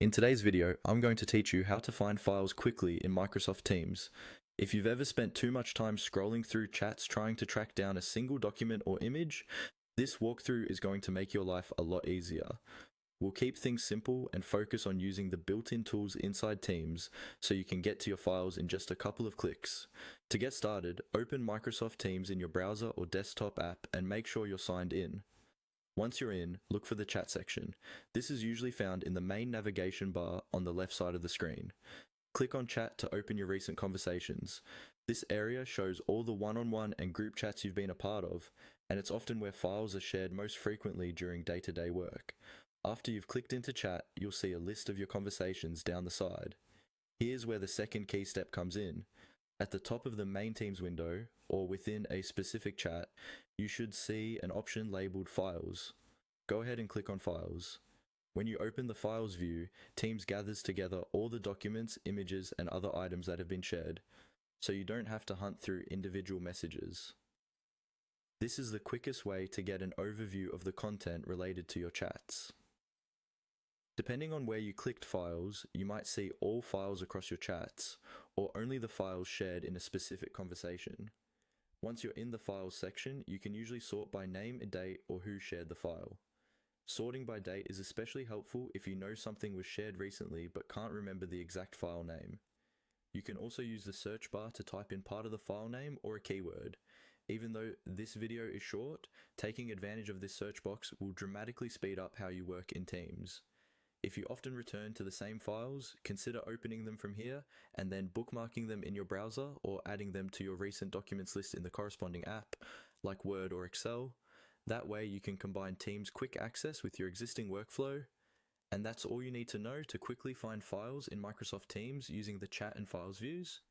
In today's video, I'm going to teach you how to find files quickly in Microsoft Teams. If you've ever spent too much time scrolling through chats trying to track down a single document or image, this walkthrough is going to make your life a lot easier. We'll keep things simple and focus on using the built-in tools inside Teams so you can get to your files in just a couple of clicks. To get started, open Microsoft Teams in your browser or desktop app and make sure you're signed in. Once you're in, look for the chat section. This is usually found in the main navigation bar on the left side of the screen. Click on chat to open your recent conversations. This area shows all the one-on-one and group chats you've been a part of, and it's often where files are shared most frequently during day-to-day work. After you've clicked into chat, you'll see a list of your conversations down the side. Here's where the second key step comes in. At the top of the main Teams window, or within a specific chat, you should see an option labeled Files. Go ahead and click on Files. When you open the Files view, Teams gathers together all the documents, images, and other items that have been shared, so you don't have to hunt through individual messages. This is the quickest way to get an overview of the content related to your chats. Depending on where you clicked Files, you might see all files across your chats, or only the files shared in a specific conversation. Once you're in the Files section, you can usually sort by name, date, or who shared the file. Sorting by date is especially helpful if you know something was shared recently but can't remember the exact file name. You can also use the search bar to type in part of the file name or a keyword. Even though this video is short, taking advantage of this search box will dramatically speed up how you work in Teams. If you often return to the same files, consider opening them from here and then bookmarking them in your browser or adding them to your recent documents list in the corresponding app, like Word or Excel. That way you can combine Teams' quick access with your existing workflow. And that's all you need to know to quickly find files in Microsoft Teams using the chat and files views.